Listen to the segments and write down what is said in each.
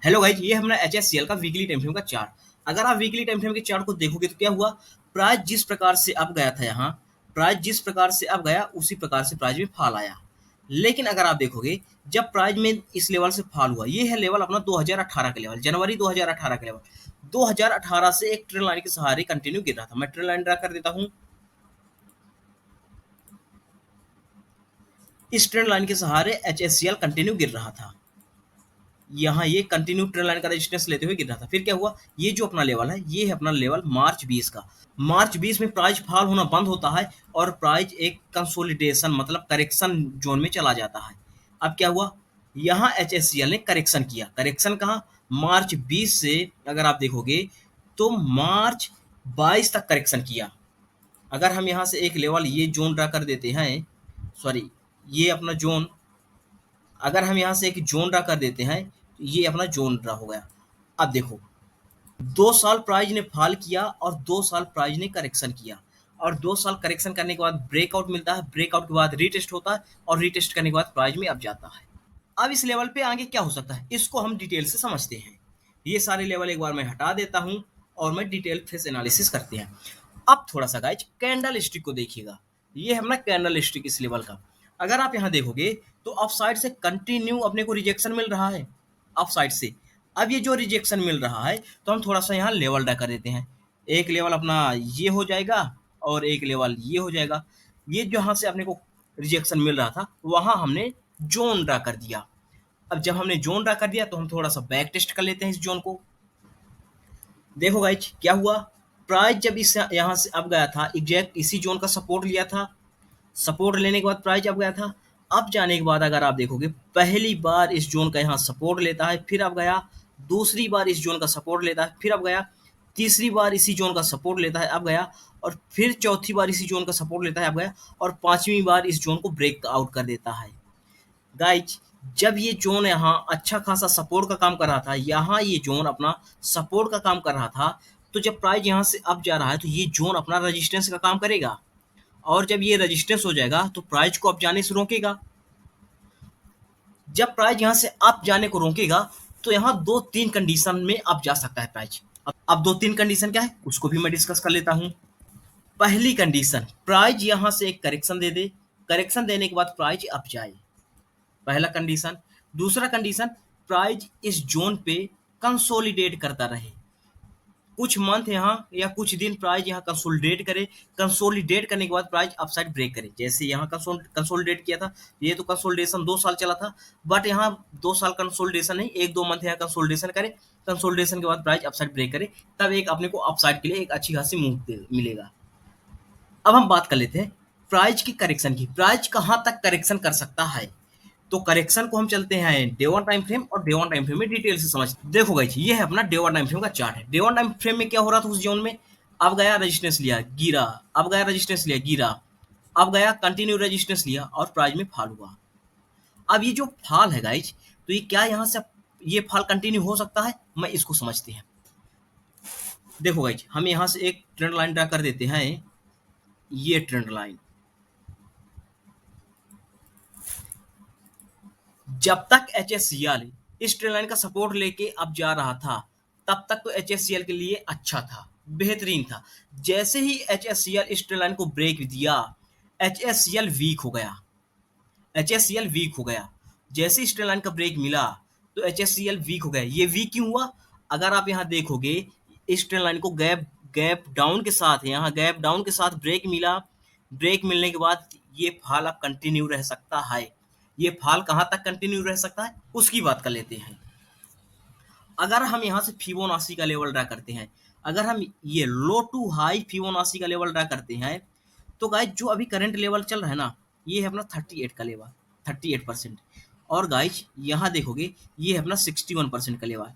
Hello guys, ये हमारा HSCL का वीकली टाइम फ्रेम का चार्ट। अगर आप वीकली टाइम फ्रेम के चार्ट को देखोगे तो क्या हुआ, प्राइस जिस प्रकार से अप गया था यहाँ, प्राइस जिस प्रकार से अप गया उसी प्रकार से प्राइस में फॉल आया। लेकिन अगर आप देखोगे, जब प्राइस में इस लेवल से फॉल हुआ, ये है लेवल अपना 2018 का लेवल, जनवरी 2018 का लेवल। 2018 से एक ट्रेंड लाइन के सहारे कंटिन्यू गिर रहा था। मैं ट्रेंड लाइन ड्रा कर देता हूँ। इस ट्रेंड लाइन के सहारे एचएससीएल कंटिन्यू गिर रहा था। यहाँ ये कंटिन्यू ट्रेंड लाइन का रेजिस्टेंस लेते हुए गिर रहा था। फिर क्या हुआ, ये जो अपना लेवल है, ये है अपना लेवल मार्च 20 का। मार्च 20 में प्राइस फॉल होना बंद होता है और प्राइस एक कंसोलिडेशन मतलब करेक्शन जोन में चला जाता है। अब क्या हुआ, यहाँ एचएससीएल ने करेक्शन किया। करेक्शन कहाँ, मार्च 20 से अगर आप देखोगे तो मार्च 22 तक करेक्शन किया। अगर हम यहाँ से एक लेवल ये जोन ड्रा कर देते हैं, सॉरी ये अपना जोन, अगर हम यहाँ से एक जोन ड्रा कर देते हैं तो ये अपना जोन ड्रा हो गया। अब देखो, 2 साल प्राइस ने फॉल किया और 2 साल प्राइस ने करेक्शन किया, और 2 साल करेक्शन करने के बाद ब्रेकआउट मिलता है, ब्रेकआउट के बाद रीटेस्ट होता है और रीटेस्ट करने के बाद प्राइस में अब जाता है। अब इस लेवल पे आगे क्या हो सकता है, इसको हम डिटेल से समझते हैं। ये सारे लेवल एक बार मैं हटा देता हूँ और मैं डिटेल फेस एनालिसिस करते हैं। अब थोड़ा सा गाइज कैंडल स्टिक को देखिएगा। ये है अपना कैंडल स्टिक इस लेवल का। अगर आप यहाँ देखोगे तो अप साइड से कंटिन्यू अपने को रिजेक्शन मिल रहा है, अप साइड से। अब ये जो रिजेक्शन मिल रहा है तो हम थोड़ा सा यहाँ लेवल ड्रा कर देते हैं। एक लेवल अपना ये हो जाएगा और एक लेवल ये हो जाएगा। ये जहाँ से अपने को रिजेक्शन मिल रहा था वहाँ हमने जोन ड्रा कर दिया। अब जब हमने जोन ड्रा कर दिया तो हम थोड़ा सा बैक टेस्ट कर लेते हैं इस जोन को। देखो गाइज क्या हुआ, प्राइस जब इस यहाँ से अब गया था, एग्जैक्ट इसी जोन का सपोर्ट लिया था। सपोर्ट लेने के बाद प्राइस अब गया था। अब जाने के बाद अगर आप देखोगे, पहली बार इस जोन का यहाँ सपोर्ट लेता है, फिर अब गया। दूसरी बार इस जोन का सपोर्ट लेता है, फिर अब गया। तीसरी बार इसी जोन का सपोर्ट लेता है, अब गया। और फिर चौथी बार इसी जोन का सपोर्ट लेता है, अब गया। और पांचवी बार इस जोन को ब्रेक आउट कर देता है। गाइज जब ये जोन यहाँ अच्छा खासा सपोर्ट का काम कर रहा था, यहाँ ये जोन अपना सपोर्ट का काम कर रहा था, तो जब प्राइस यहाँ से अप जा रहा है तो ये जोन अपना रेजिस्टेंस का काम करेगा। और जब ये रेजिस्टेंस हो जाएगा तो प्राइस को अप जाने से रोकेगा। जब प्राइस यहाँ से अप जाने को रोकेगा तो यहाँ 2-3 कंडीशन में अप जा सकता है प्राइस। अब 2-3 कंडीशन क्या है उसको भी मैं डिस्कस कर लेता हूँ। पहली कंडीशन, प्राइस यहाँ से एक करेक्शन दे दे, करेक्शन देने के बाद प्राइस अप जाए, पहला कंडीशन। दूसरा कंडीशन, प्राइस इस जोन पे कंसोलिडेट करता रहे, कुछ मंथ यहाँ या कुछ दिन प्राइस यहाँ कंसोलिडेट करे। कंसोलिडेट करने के बाद प्राइस अपसाइड ब्रेक करे, जैसे यहाँ कंसोलिडेट किया था। ये तो कंसोलिडेशन 2 साल चला था, बट यहाँ 2 साल कंसोलिडेशन नहीं, 1-2 मंथ यहाँ कंसोलिडेशन करे। कंसोलिडेशन के बाद प्राइस अपसाइड ब्रेक करे, तब एक अपने को अपसाइड के लिए एक अच्छी खासी मूव मिलेगा। अब हम बात कर लेते हैं प्राइस की करेक्शन की। प्राइस कहाँ तक करेक्शन कर सकता है, तो करेक्शन को हम चलते हैं डे वन टाइम फ्रेम, और डे वन टाइम फ्रेम में डिटेल से समझते हैं। देखो गाइस, ये है अपना डे वन टाइम फ्रेम का चार्ट है। डे वन टाइम फ्रेम में क्या हो रहा था, उस जोन में अब गया रेजिस्टेंस लिया गिरा, अब गया रेजिस्टेंस लिया गिरा, अब गया कंटिन्यू रेजिस्टेंस लिया और प्राइस में फॉल हुआ। अब ये जो फॉल है गाइस, तो ये क्या यहाँ से ये फॉल कंटिन्यू हो सकता है, मैं इसको समझते हैं। देखो गाइस, हम यहाँ से एक ट्रेंड लाइन ड्रा कर देते हैं। ये ट्रेंड लाइन, जब तक एचएससीएल इस ट्रेंड लाइन का सपोर्ट लेके अब जा रहा था, तब तक तो एचएससीएल के लिए अच्छा था, बेहतरीन था। जैसे ही एचएससीएल इस ट्रेंड लाइन को ब्रेक दिया, एचएससीएल वीक हो गया। एचएससीएल वीक हो गया, जैसे इस ट्रेंड लाइन का ब्रेक मिला तो एचएससीएल वीक हो गया। ये वीक क्यों हुआ, अगर आप यहाँ देखोगे, इस ट्रेंड लाइन को गैप गैप डाउन के साथ, यहाँ गैप डाउन के साथ ब्रेक मिला। ब्रेक मिलने के बाद ये फॉल अब कंटिन्यू रह सकता है। ये फॉल कहाँ तक कंटिन्यू रह सकता है उसकी बात कर लेते हैं। अगर हम यहाँ से फिबोनाची का लेवल ड्रा करते हैं, अगर हम ये लो टू हाई फिबोनाची का लेवल ड्रा करते हैं, तो गाइस जो अभी करंट लेवल चल रहा है ना, ये है अपना 38 का लेवल, 38%। और गाइस यहाँ देखोगे, ये है अपना 61% का लेवल।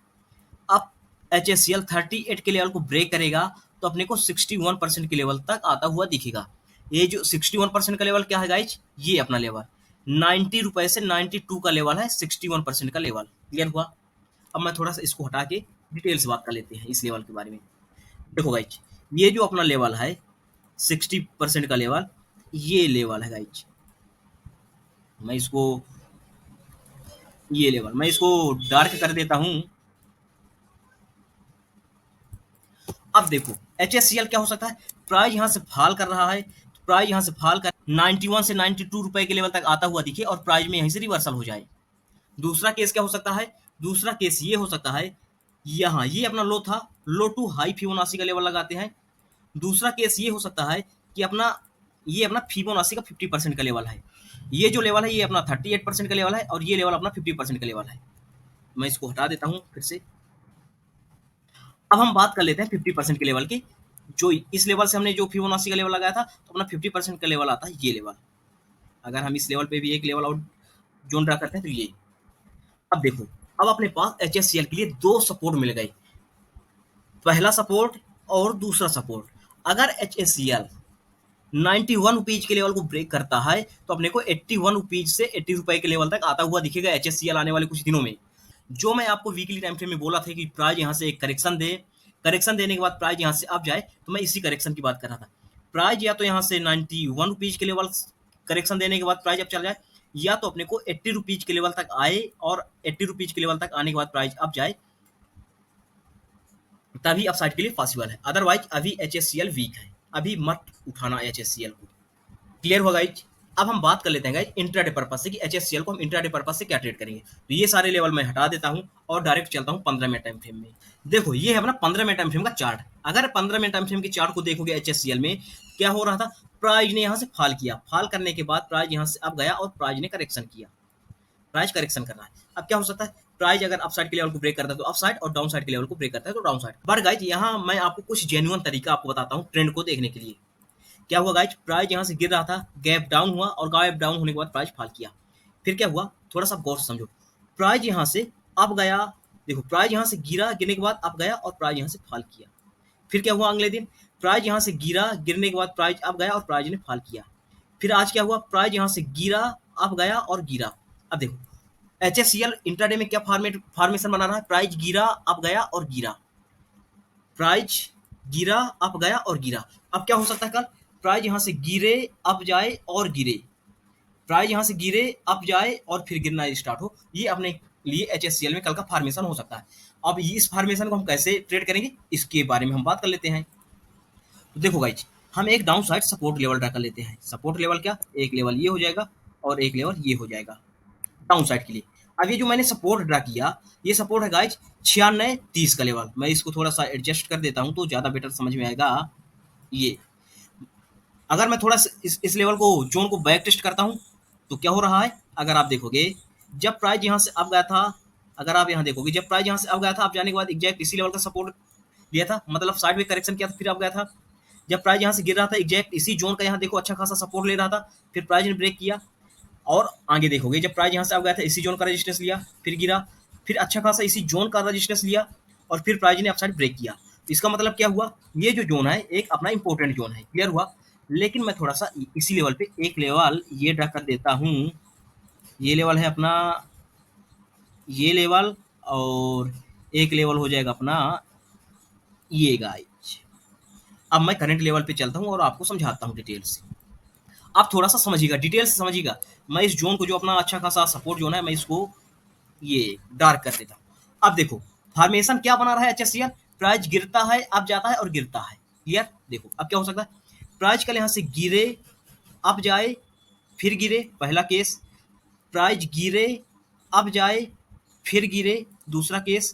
अब एचएससीएल 38 के लेवल को ब्रेक करेगा तो अपने को 61% के लेवल तक आता हुआ दिखेगा। ये जो 61% का लेवल क्या है गाइज, ये अपना लेवल 90 रुपए से 92 का लेवल है, 61% का लेवल। क्लियर हुआ। अब मैं थोड़ा सा इसको हटा के डिटेल से बात कर लेते हैं इस लेवल के बारे में। देखो गाइज, ये जो अपना लेवल है 60% का लेवल, ये लेवल है गाइज। मैं इसको, ये लेवल मैं इसको डार्क कर देता हूँ। अब देखो HSCL क्या हो सकता है, प्राइस यहाँ से फॉल कर रहा है, प्राइस यहाँ से फॉल कर 91 से 92 रुपए के लेवल तक आता हुआ दिखे और प्राइस में यहीं से रिवर्सल हो जाए। दूसरा केस क्या हो सकता है, दूसरा केस ये हो सकता है, यहाँ ये अपना लो था, लो टू हाई फिबोनाची का लेवल लगाते हैं। दूसरा केस ये हो सकता है कि ये अपना फिबोनाची का 50% का लेवल है, ये जो लेवल है ये अपना 38% का लेवल है और ये लेवल अपना 50% का लेवल है। मैं इसको हटा देता हूँ फिर से। अब हम बात कर लेते हैं 50% के लेवल की। जो इस लेवल से हमने जो फिबोनाची का लेवल लगाया था तो अपना 50% का लेवल आता है ये लेवल। अगर हम इस लेवल पे भी एक लेवल आउट जोन ड्रा करते हैं तो ये। अब देखो, अब अपने पास HSCL के लिए दो सपोर्ट मिल गए, पहला सपोर्ट और दूसरा सपोर्ट। अगर HSCL 91 रुपीज के लेवल को ब्रेक करता है तो अपने को 81 रुपीज से 80 रुपए के लेवल तक आता हुआ दिखेगा HSCL आने वाले कुछ दिनों में। जो मैं आपको वीकली टाइम फ्रेम में बोला था कि प्राइस यहाँ से एक करेक्शन दे, करेक्शन देने के बाद प्राइस यहाँ से अप जाए, तो मैं इसी करेक्शन की बात कर रहा था। प्राइस या तो यहाँ से 91 रुपीज के लेवल करेक्शन देने के बाद प्राइस अप चल जाए, या तो अपने को 80 रुपीज के लेवल तक आए और 80 रुपीज के लेवल तक आने के बाद प्राइस अप जाए, तभी अपसाइड के लिए पॉसिबल है। अदरवाइज अभी HSCL वीक है, अभी मत उठाना HSCL को। क्लियर होगा गाइज। अब हम बात कर लेते हैं गाइज इंट्राडे पर्पस से कि HSCL को हम इंट्राडे पर्पस से क्या ट्रेड करेंगे। तो ये सारे लेवल मैं हटा देता हूं और डायरेक्ट चलता हूं 15 मिनट टाइम फ्रेम में। देखो ये है अपना 15 मिनट टाइम फ्रेम का चार्ट। अगर 15 मिनट टाइम फ्रेम के चार्ट को देखोगे HSCL में क्या हो रहा था, प्राइस ने यहाँ से फॉल किया, फॉल करने के बाद प्राइस यहाँ से अप गया और प्राइस ने करेक्शन किया, प्राइस करेक्शन कर रहा है। अब क्या हो सकता है, प्राइस अगर अपसाइड के लेवल को ब्रेक करता है तो अपसाइड और डाउन साइड के लेवल को ब्रेक करता है तो डाउन साइड। बट गाइज यहाँ मैं आपको कुछ जेन्युइन तरीका आपको बताता हूँ ट्रेंड को देखने के लिए। क्या हुआ गाइज, प्राइस यहाँ से गिर रहा था, गैप डाउन हुआ और गैप डाउन होने के बाद प्राइस फॉल किया। फिर क्या हुआ, थोड़ा सा गौर से समझो, प्राइस यहाँ से अप गया, देखो प्राइस यहाँ से गिरा, गिरने के बाद अप गया और प्राइस यहाँ से फॉल किया। फिर क्या हुआ, अगले दिन प्राइस यहाँ से गिरा, गिरने के बाद प्राइस अप गया और प्राइस ने फॉल किया। फिर आज क्या हुआ, प्राइस यहाँ से गिरा, अप गया और गिरा। अब देखो HSCL इंट्राडे में क्या फॉर्मेशन बना रहा है, प्राइस गिरा, अप गया और गिरा, प्राइस गिरा, अप गया और गिरा। अब क्या हो सकता है, कल प्राइस यहाँ से गिरे, अप जाए और गिरे, प्राइस यहाँ से गिरे, अप जाए और फिर गिरना स्टार्ट हो, ये अपने लिए HSCL में कल का फॉर्मेशन हो सकता है। अब इस फॉर्मेशन को हम कैसे ट्रेड करेंगे इसके बारे में हम बात कर लेते हैं। तो देखो गाइज, हम एक down side support level draw कर लेते हैं। सपोर्ट लेवल क्या, एक लेवल ये हो जाएगा और एक लेवल ये हो जाएगा डाउन साइड के लिए। अब ये जो मैंने सपोर्ट ड्रा किया, ये सपोर्ट है गाइज 96-30 का लेवल। मैं इसको थोड़ा सा एडजस्ट कर देता हूँ तो ज़्यादा बेटर समझ में आएगा। ये अगर मैं थोड़ा इस लेवल को जोन को बैक टेस्ट करता हूँ तो क्या हो रहा है, अगर आप देखोगे जब प्राइस यहाँ से अप गया था, अगर आप यहाँ देखोगे जब प्राइस यहाँ से अप गया था, अप जाने के बाद एग्जैक्ट इसी लेवल का सपोर्ट लिया था, मतलब साइड में करेक्शन किया था, फिर अप गया था। जब प्राइस यहाँ से गिर रहा था एग्जैक्ट इसी जोन का यहाँ देखो अच्छा खासा सपोर्ट ले रहा था, फिर प्राइस ने ब्रेक किया। और आगे देखोगे जब प्राइस यहाँ से अप गया था इसी जोन का रेजिस्टेंस लिया, फिर गिरा, फिर अच्छा खासा इसी जोन का रेजिस्टेंस लिया और फिर प्राइस ने अपसाइड ब्रेक किया। इसका मतलब क्या हुआ, ये जो जोन है एक अपना इंपॉर्टेंट जोन है। क्लियर हुआ। लेकिन मैं थोड़ा सा इसी लेवल पे एक लेवल ये ड्रा कर देता हूँ, ये लेवल है अपना ये लेवल और एक लेवल हो जाएगा अपना ये गाइज। अब मैं करंट लेवल पे चलता हूँ और आपको समझाता हूँ डिटेल से। आप थोड़ा सा समझिएगा, डिटेल से समझिएगा। मैं इस जोन को जो अपना अच्छा खासा सपोर्ट जोन है मैं इसको ये डार्क कर देता हूँ। अब देखो फॉर्मेशन क्या बना रहा है HSCL, प्राइस गिरता है, अप जाता है और गिरता है। क्लियर। देखो अब क्या हो सकता है, प्राइस कल यहाँ से गिरे, अप जाए, फिर गिरे, पहला केस। प्राइस गिरे, अप जाए, फिर गिरे, दूसरा केस।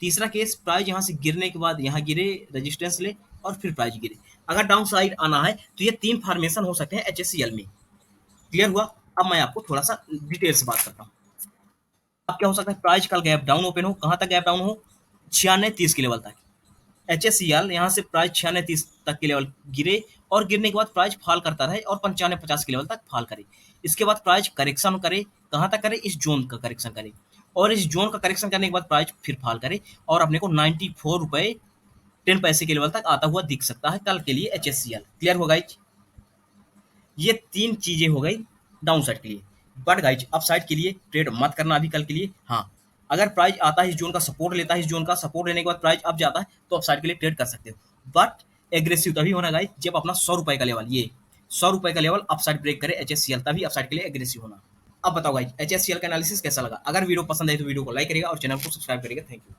तीसरा केस, प्राइस यहाँ से गिरने के बाद यहाँ गिरे, रेजिस्टेंस ले और फिर प्राइस गिरे। अगर डाउन साइड आना है तो ये 3 फॉर्मेशन हो सकते हैं HSCL में। क्लियर हुआ। अब मैं आपको थोड़ा सा डिटेल से बात करता हूँ। अब क्या हो सकता है, प्राइस कल गैप डाउन ओपन हो, कहाँ तक गैप डाउन हो, 96-30 के लेवल तक। HSCL यहाँ से प्राइस 96-30 तक के लेवल गिरे और गिरने के बाद प्राइस फॉल करता रहे और 95-50 के लेवल तक फॉल करे। इसके बाद प्राइस करेक्शन करे, कहाँ तक करे, इस जोन का करेक्शन करे और इस जोन का करेक्शन करने के बाद प्राइस फिर फॉल करे और अपने को 94 रुपए 10 पैसे के लेवल तक आता हुआ दिख सकता है कल के लिए HSCL। क्लियर हो गाइज। ये 3 चीजें हो गई डाउन साइड के लिए। बट गाइज अप साइड के लिए ट्रेड मत करना अभी कल के लिए। हाँ, अगर प्राइस आता है इस जोन का सपोर्ट लेता है, इस जोन का सपोर्ट लेने के बाद प्राइस अप जाता है तो अप साइड के लिए ट्रेड कर सकते हो। बट एग्रेसिव तभी होना गाइज जब अपना 100 रुपए का लेवल, ये 100 रुपए का लेवल अप साइड ब्रेक करे HSCL, तभी अप साइड के लिए एग्रेसिव होना। अब बताओ गाइज HSCL का एनालिसिस कैसा लगा। अगर वीडियो पसंद है तो वीडियो को लाइक करेगा और चैनल को सब्सक्राइब करेगा। Thank you.